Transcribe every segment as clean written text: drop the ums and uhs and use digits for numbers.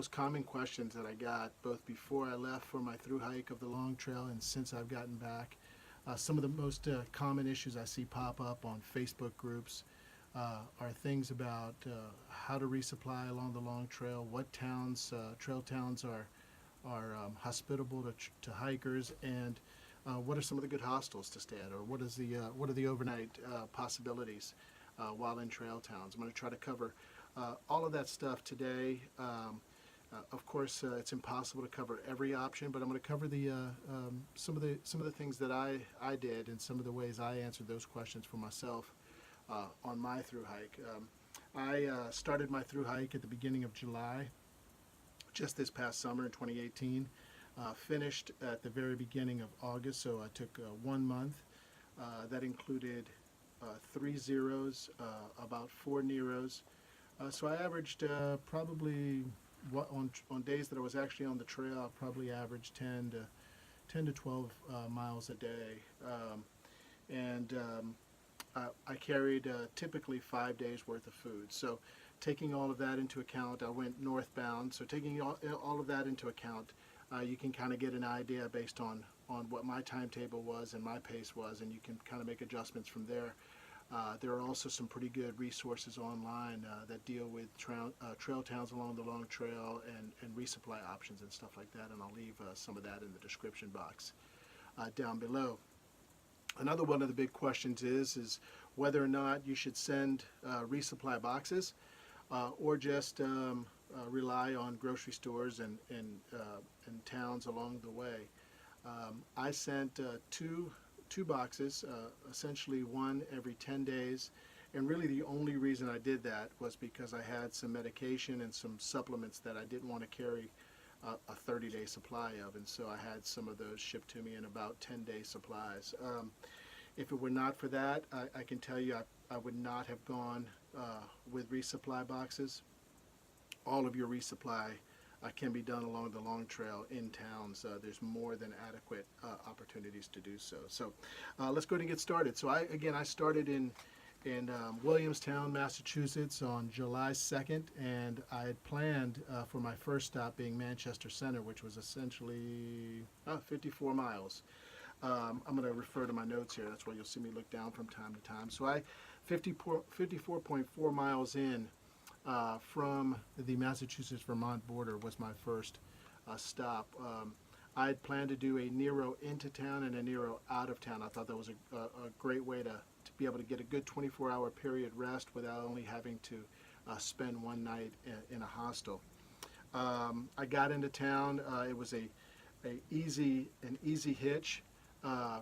most common questions that I got both before I left for my through hike of the long trail and since I've gotten back. Some of the most common issues I see pop up on Facebook groups are things about how to resupply along the long trail, what towns, trail towns are hospitable to hikers, and what are some of the good hostels to stay at, or what are the overnight possibilities while in trail towns. I'm going to try to cover all of that stuff today. Of course, it's impossible to cover every option, but I'm going to cover some of the things that I did and some of the ways I answered those questions for myself on my through hike. I started my through hike at the beginning of July, just this past summer in 2018. Finished at the very beginning of August, so I took 1 month. That included 3 zeros, about 4 Neros. So I averaged probably on days that I was actually on the trail, I probably averaged 10 to 12 miles a day, and I carried typically 5 days worth of food. So taking all of that into account, I went northbound. So taking all of that into account, you can kind of get an idea based on what my timetable was and my pace was, and you can kind of make adjustments from there. There are also some pretty good resources online that deal with trail towns along the long trail and resupply options and stuff like that, and I'll leave some of that in the description box down below. Another one of the big questions is whether or not you should send resupply boxes or just rely on grocery stores and towns along the way. I sent two boxes, essentially one every 10 days, and really the only reason I did that was because I had some medication and some supplements that I didn't want to carry a 30-day supply of, and so I had some of those shipped to me in about 10-day supplies. If it were not for that, I can tell you I would not have gone with resupply boxes. All of your resupply can be done along the long trail in towns. There's more than adequate opportunities to do so. So let's go ahead and get started. So I started in Williamstown, Massachusetts on July 2nd, and I had planned for my first stop being Manchester Center, which was essentially 54 miles. I'm going to refer to my notes here. That's why you'll see me look down from time to time. So 54.4 miles in from the Massachusetts-Vermont border was my first stop. I had planned to do a Nero into town and a Nero out of town. I thought that was a great way to be able to get a good 24-hour period rest without only having to spend one night in a hostel. I got into town. It was an easy hitch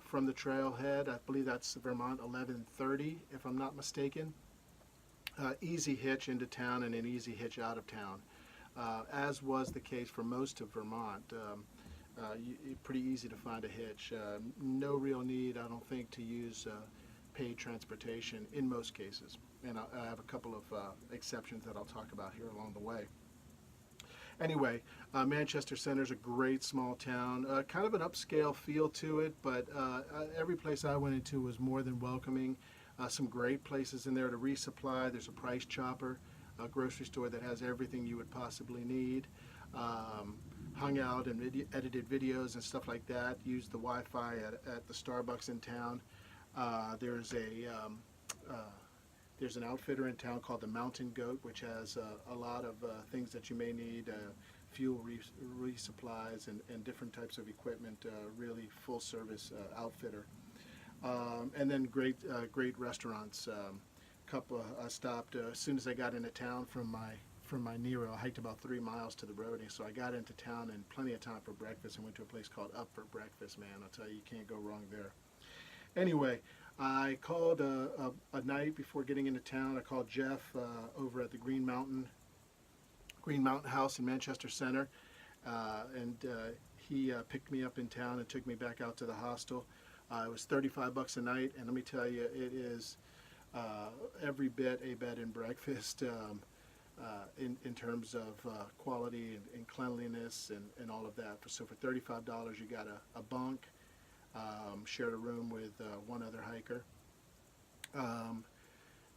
from the trailhead. I believe that's Vermont 1130, if I'm not mistaken. Easy hitch into town and an easy hitch out of town, as was the case for most of Vermont. Pretty easy to find a hitch. No real need, I don't think, to use paid transportation in most cases. And I have a couple of exceptions that I'll talk about here along the way. Anyway, Manchester Center is a great small town, kind of an upscale feel to it, but every place I went into was more than welcoming. Some great places in there to resupply. There's a Price Chopper, a grocery store that has everything you would possibly need. Hung out and edited videos and stuff like that. Used the Wi-Fi at the Starbucks in town. There's an outfitter in town called the Mountain Goat, which has a lot of things that you may need, fuel resupplies and different types of equipment, really full service outfitter. And then great restaurants. I stopped as soon as I got into town from my Nero. I hiked about 3 miles to the roadie, so I got into town and plenty of time for breakfast and went to a place called Up for Breakfast. Man, I'll tell you, you can't go wrong there. Anyway, I called a night before getting into town. I called Jeff over at the Green Mountain House in Manchester Center, and he picked me up in town and took me back out to the hostel. It was $35 a night, and let me tell you, it is every bit a bed and breakfast in terms of quality and cleanliness and all of that. So for $35, you got a bunk, shared a room with one other hiker.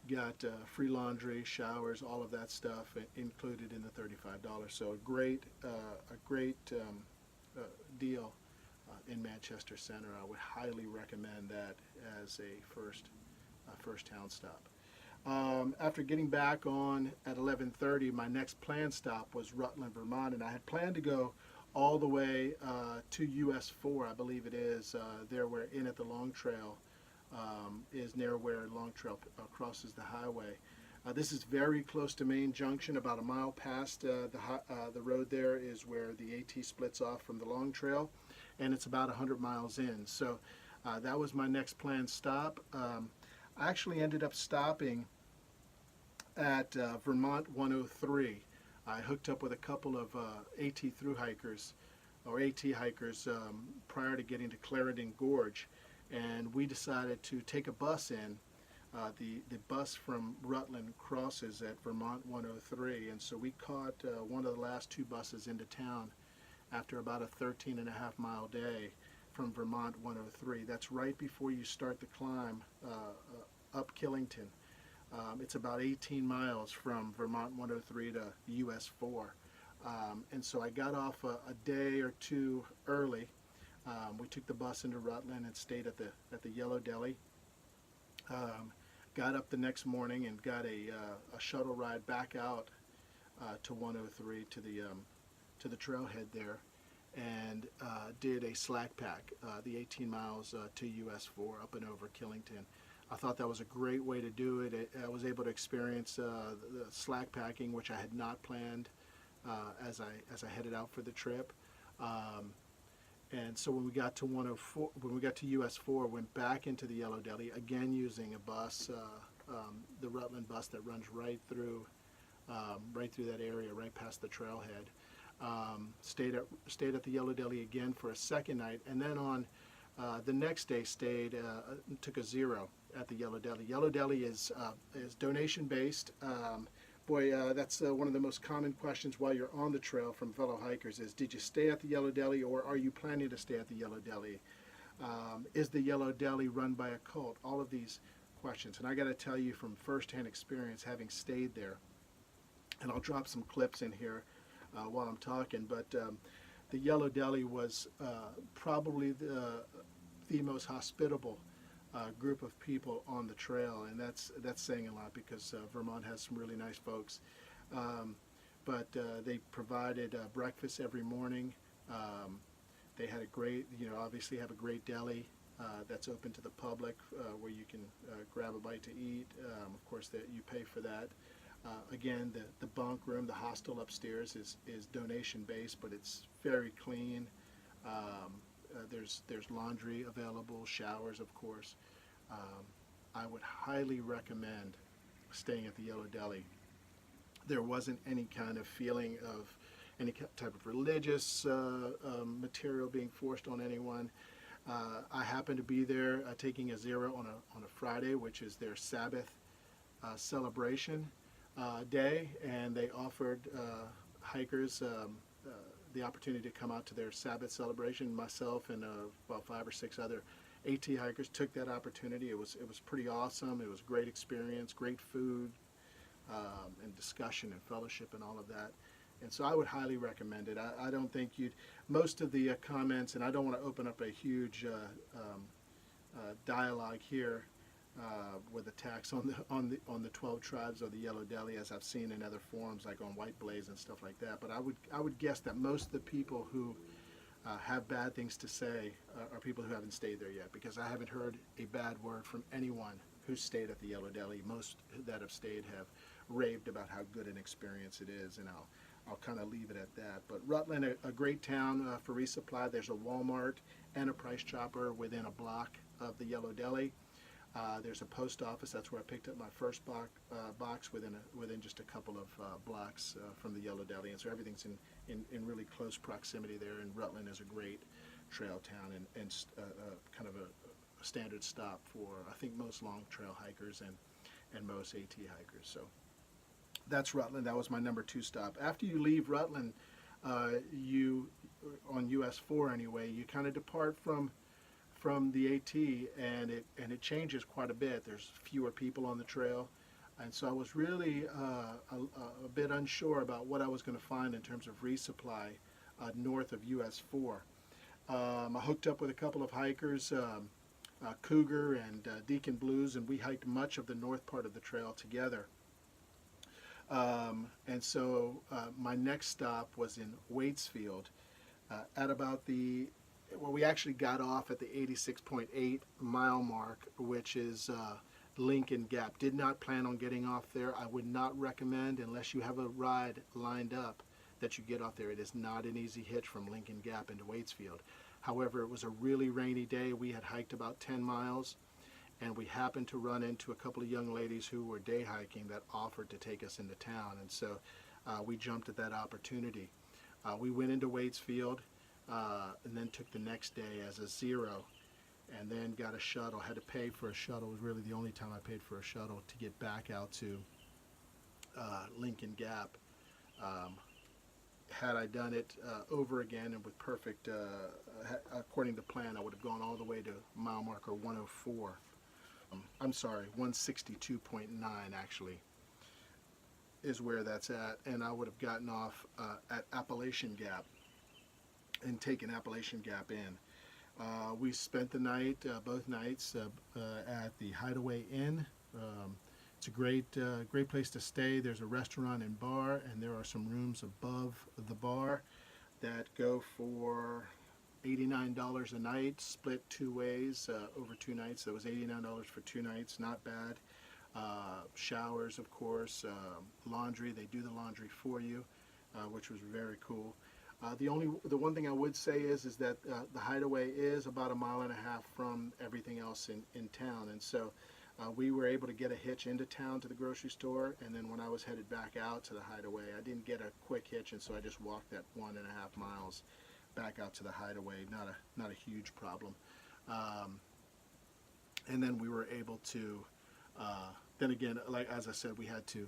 got free laundry, showers, all of that stuff included in the $35. So a great deal in Manchester Center. I would highly recommend that as a first town stop. After getting back on at 11:30, my next planned stop was Rutland, Vermont, and I had planned to go all the way to US 4, I believe it is, there where In at the Long Trail is near where Long Trail crosses the highway. This is very close to Main Junction, about a mile past the road there is where the AT splits off from the Long Trail, and it's about 100 miles in. So that was my next planned stop. I actually ended up stopping at Vermont 103. I hooked up with a couple of AT thru-hikers or AT hikers prior to getting to Clarendon Gorge, and we decided to take a bus in. The bus from Rutland crosses at Vermont 103, and so we caught one of the last two buses into town after about a 13.5-mile day from Vermont 103. That's right before you start the climb up Killington. It's about 18 miles from Vermont 103 to US 4. And so I got off a day or two early. We took the bus into Rutland and stayed at the Yellow Deli. Got up the next morning and got a shuttle ride back out to 103 to the trailhead there, and did a slack pack, the 18 miles to US 4 up and over Killington. I thought that was a great way to do it. I was able to experience the slack packing, which I had not planned as I headed out for the trip. And so when we got to 104, when we got to US 4, went back into the Yellow Deli again using a bus, the Rutland bus that runs right through that area, right past the trailhead. Stayed at the Yellow Deli again for a second night, and then on the next day took a zero at the Yellow Deli. Yellow Deli is donation based. That's one of the most common questions while you're on the trail from fellow hikers is, did you stay at the Yellow Deli, or are you planning to stay at the Yellow Deli? Is the Yellow Deli run by a cult? All of these questions. And I got to tell you from firsthand experience, having stayed there, and I'll drop some clips in here while I'm talking, but the Yellow Deli was probably the most hospitable group of people on the trail, and that's saying a lot because Vermont has some really nice folks. But they provided breakfast every morning. They had a great, obviously have a great deli that's open to the public where you can grab a bite to eat. Of course, that you pay for that. Again, the bunk room, the hostel upstairs is donation based, but it's very clean. There's laundry available, showers, of course. I would highly recommend staying at the Yellow Deli. There wasn't any kind of feeling of any type of religious material being forced on anyone. I happened to be there taking a zero on a Friday, which is their Sabbath celebration day, and they offered hikers the opportunity to come out to their Sabbath celebration. Myself and about 5 or 6 other AT hikers took that opportunity. It was pretty awesome. It was a great experience, great food, and discussion and fellowship and all of that. And so I would highly recommend it. I don't think most of the comments, and I don't want to open up a huge dialogue here with attacks on the 12 tribes of the Yellow Deli, as I've seen in other forums like on White Blaze and stuff like that. But I would guess that most of the people who have bad things to say are people who haven't stayed there yet, because I haven't heard a bad word from anyone who's stayed at the Yellow Deli. Most that have stayed have raved about how good an experience it is, and I'll kind of leave it at that. But Rutland, a great town for resupply. There's a Walmart and a Price Chopper within a block of the Yellow Deli. There's a post office. That's where I picked up my first box within just a couple of blocks from the Yellow Deli, and so everything's in really close proximity there. And Rutland is a great trail town and kind of a standard stop for, I think, most long trail hikers and most AT hikers. So that's Rutland. That was my number 2 stop. After you leave Rutland, you on US 4 anyway, you kind of depart from the AT, and it changes quite a bit. There's fewer people on the trail. And so I was really a bit unsure about what I was going to find in terms of resupply north of US 4. I hooked up with a couple of hikers, Cougar and Deacon Blues, and we hiked much of the north part of the trail together. And so my next stop was in Waitsfield at about well, we actually got off at the 86.8 mile mark, which is Lincoln Gap. Did not plan on getting off there. I would not recommend, unless you have a ride lined up, that you get off there. It is not an easy hitch from Lincoln Gap into Waitsfield. However, it was a really rainy day. We had hiked about 10 miles, and we happened to run into a couple of young ladies who were day hiking that offered to take us into town, and so we jumped at that opportunity. We went into Waitsfield and then took the next day as a zero, and then got a shuttle. Had to pay for a shuttle. It was really the only time I paid for a shuttle to get back out to Lincoln Gap. Had I done it over again and with perfect, according to plan, I would have gone all the way to mile marker 104. I'm sorry, 162.9 actually is where that's at, and I would have gotten off at Appalachian Gap and taken Appalachian Gap in. We spent the night, both nights, at the Hideaway Inn. It's a great place to stay. There's a restaurant and bar, and there are some rooms above the bar that go for $89 a night, split 2 ways over 2 nights. So it was $89 for 2 nights, not bad. Showers, of course, laundry. They do the laundry for you, which was very cool. The one thing I would say is that the Hideaway is about 1.5 miles from everything else in town, and so we were able to get a hitch into town to the grocery store, and then when I was headed back out to the Hideaway, I didn't get a quick hitch, and so I just walked that 1.5 miles back out to the Hideaway. Not a huge problem. And then we were able to, then again, like as I said, we had to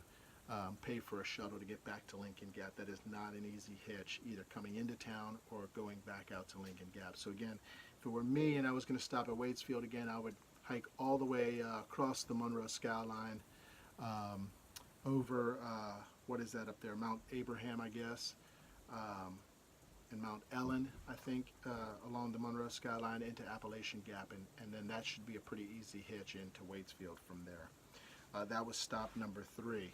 pay for a shuttle to get back to Lincoln Gap. That is not an easy hitch, either coming into town or going back out to Lincoln Gap. So again, if it were me and I was going to stop at Waitsfield again, I would hike all the way across the Monroe skyline over, what is that up there, Mount Abraham, I guess, and Mount Ellen, I think, along the Monroe skyline into Appalachian Gap, and then that should be a pretty easy hitch into Waitsfield from there. That was stop number 3.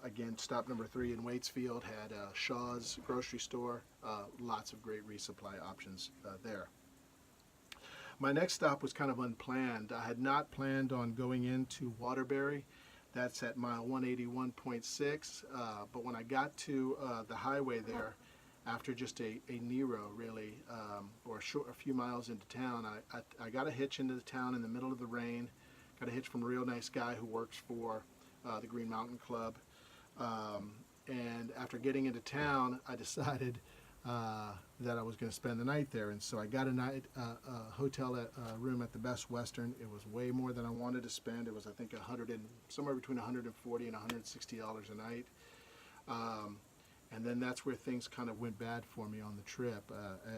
Again, stop number 3 in Waitsfield had Shaw's grocery store, lots of great resupply options there. My next stop was kind of unplanned. I had not planned on going into Waterbury. That's at mile 181.6, but when I got to the highway there, after just a Nero really, or a few miles into town, I got a hitch into the town in the middle of the rain. Got a hitch from a real nice guy who works for the Green Mountain Club. And after getting into town, I decided that I was going to spend the night there. And so I got a hotel room at the Best Western. It was way more than I wanted to spend. It was, I think, somewhere between $140 and $160 a night. And then that's where things kind of went bad for me on the trip.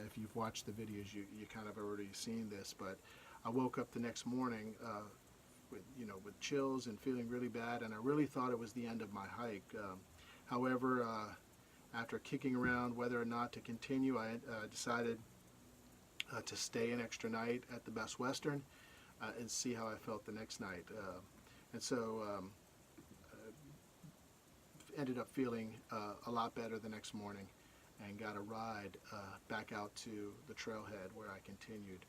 If you've watched the videos, you kind of already seen this. But I woke up the next morning with chills and feeling really bad, and I really thought it was the end of my hike. However, after kicking around whether or not to continue, I decided to stay an extra night at the Best Western and see how I felt the next night. And so ended up feeling a lot better the next morning, and got a ride back out to the trailhead where I continued.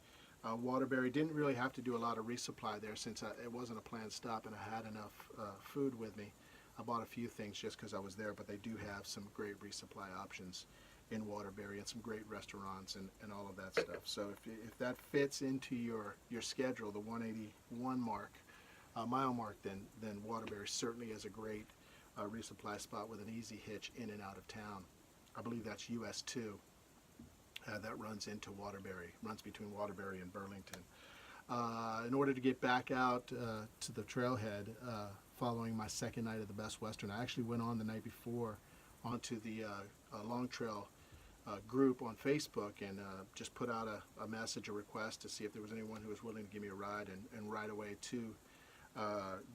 Waterbury didn't really have to do a lot of resupply there, since it wasn't a planned stop and I had enough food with me. I bought a few things just because I was there, but they do have some great resupply options in Waterbury and some great restaurants and all of that stuff. So if that fits into your schedule, the 181 mile mark, then Waterbury certainly is a great resupply spot with an easy hitch in and out of town. I believe that's US 2. That runs into Waterbury, runs between Waterbury and Burlington. In order to get back out to the trailhead following my second night at the Best Western, I actually went on the night before onto the Long Trail group on Facebook and just put out a message, a request to see if there was anyone who was willing to give me a ride, and right away 2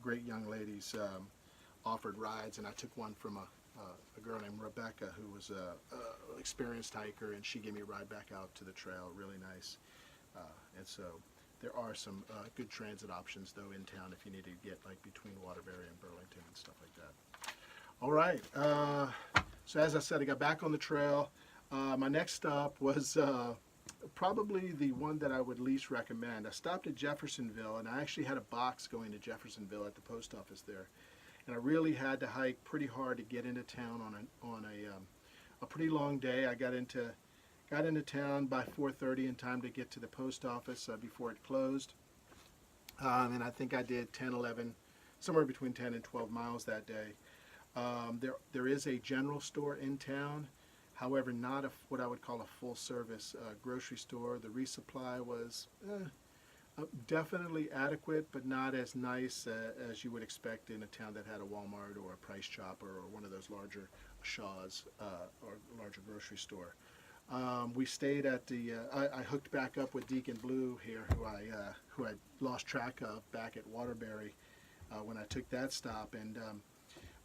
great young ladies offered rides, and I took one from a girl named Rebecca, who was a experienced hiker, and she gave me a ride back out to the trail. Really nice. And so there are some good transit options though in town if you need to get like between Waterbury and Burlington and stuff like that. All right. So as I said, I got back on the trail. My next stop was probably the one that I would least recommend. I stopped at Jeffersonville, and I actually had a box going to Jeffersonville at the post office there. And I really had to hike pretty hard to get into town on a pretty long day. I got into town by 4:30 in time to get to the post office before it closed. And I think I did 10, 11, somewhere between 10 and 12 miles that day. There is a general store in town, however, not what I would call a full-service grocery store. The Resupply was definitely adequate, but not as nice as you would expect in a town that had a Walmart or a Price Chopper or one of those larger Shaw's or larger grocery store. We stayed at the. I hooked back up with Deacon Blue here, who I lost track of back at Waterbury when I took that stop, and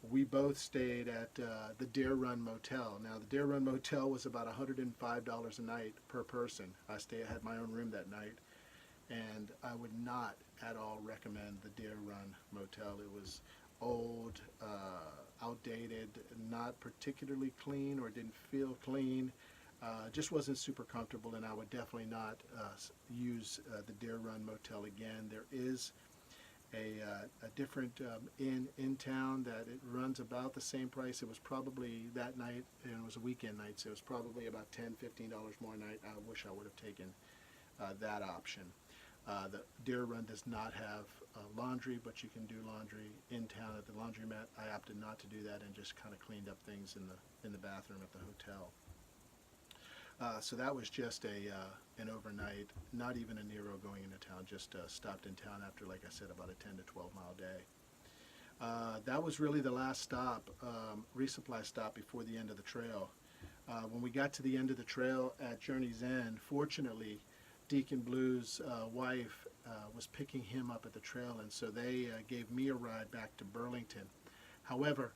we both stayed at the Deer Run Motel. Now, the Deer Run Motel was about $105 a night per person. I had my own room that night, and I would not at all recommend the Deer Run Motel. It was old, outdated, not particularly clean, or didn't feel clean. Just wasn't super comfortable, and I would definitely not use the Deer Run Motel again. There is a different inn in town that it runs about the same price. It was probably that night, and it was a weekend night, so it was probably about $10, $15 more a night. I wish I would have taken that option. The Deer Run does not have laundry, but you can do laundry in town at the laundromat. I opted not to do that and just kind of cleaned up things in the bathroom at the hotel. So that was just an overnight, not even a Nero going into town, just stopped in town after, like I said, about a 10 to 12 mile day. That was really the last stop, resupply stop before the end of the trail. When we got to the end of the trail at Journey's End, fortunately, Deacon Blue's wife was picking him up at the trail, and so they gave me a ride back to Burlington. However,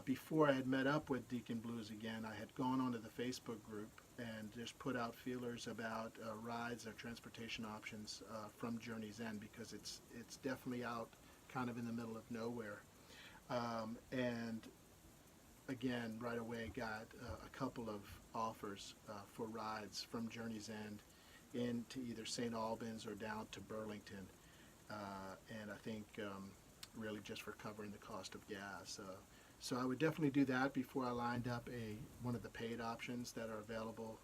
before I had met up with Deacon Blues again, I had gone onto the Facebook group and just put out feelers about rides or transportation options from Journey's End, because it's definitely out kind of in the middle of nowhere. And again, right away got a couple of offers for rides from Journey's End into either St. Albans or down to Burlington. And I think really just for covering the cost of gas. So I would definitely do that before I lined up one of the paid options that are available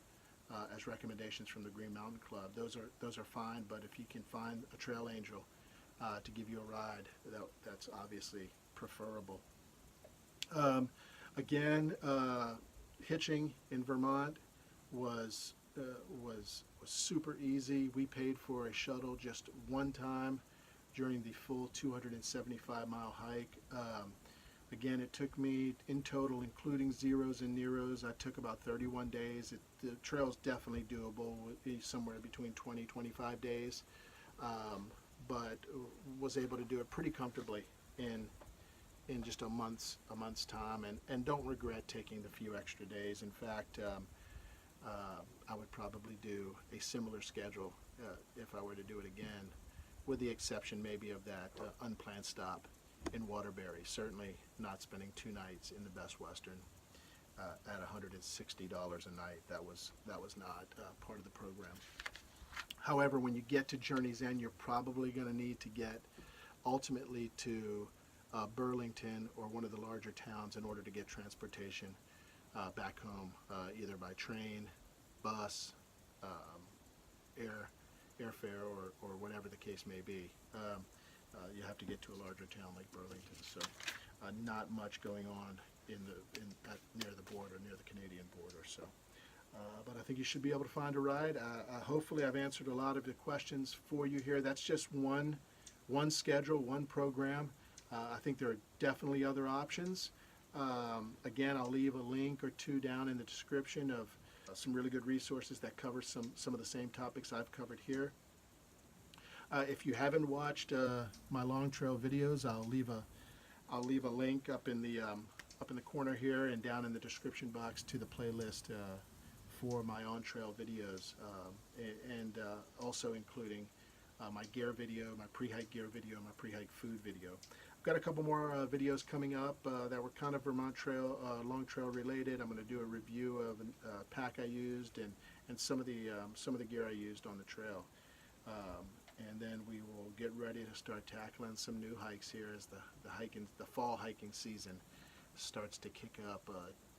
as recommendations from the Green Mountain Club. Those are fine, but if you can find a trail angel to give you a ride, that's obviously preferable. Again, hitching in Vermont was super easy. We paid for a shuttle just one time during the full 275-mile hike. Again, it took me, in total, including zeros and Neros, I took about 31 days. The trail's definitely doable, somewhere between 20, 25 days, but was able to do it pretty comfortably in just a month's time, and don't regret taking the few extra days. In fact, I would probably do a similar schedule if I were to do it again, with the exception maybe of that unplanned stop in Waterbury. Certainly not spending 2 nights in the Best Western at $160 a night. That was not part of the program. However, when you get to Journey's End, you're probably going to need to get ultimately to Burlington or one of the larger towns in order to get transportation back home, either by train, bus, airfare, or whatever the case may be. You have to get to a larger town like Burlington, so not much going on near the border, near the Canadian border. So, but I think you should be able to find a ride. Hopefully, I've answered a lot of the questions for you here. That's just one schedule, one program. I think there are definitely other options. Again, I'll leave a link or two down in the description of some really good resources that cover some of the same topics I've covered here. If you haven't watched my long trail videos, I'll leave a I'll leave a link up in the corner here and down in the description box to the playlist for my on-trail videos, and also including my gear video, my pre-hike gear video, my pre-hike food video. I've got a couple more videos coming up that were kind of Vermont trail, long trail related. I'm going to do a review of a pack I used and some of the gear I used on the trail. And then we will get ready to start tackling some new hikes here as the fall hiking season starts to kick up.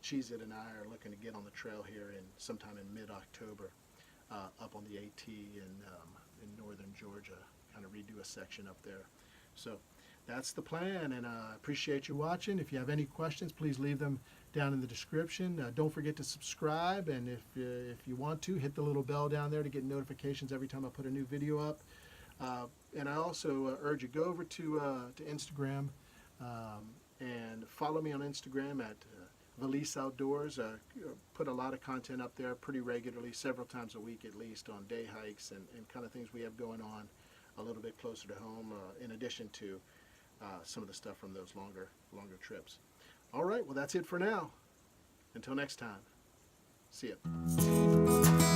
Cheez-It and I are looking to get on the trail here sometime in mid-October, up on the AT in northern Georgia, kind of redo a section up there. So that's the plan, and I appreciate you watching. If you have any questions, please leave them down in the description. Don't forget to subscribe, and if you want to, hit the little bell down there to get notifications every time I put a new video up. And I also urge you, go over to Instagram and follow me on Instagram at Valise Outdoors. Put a lot of content up there pretty regularly, several times a week at least, on day hikes and kind of things we have going on a little bit closer to home, in addition to some of the stuff from those longer trips. All right, well, that's it for now. Until next time, see ya.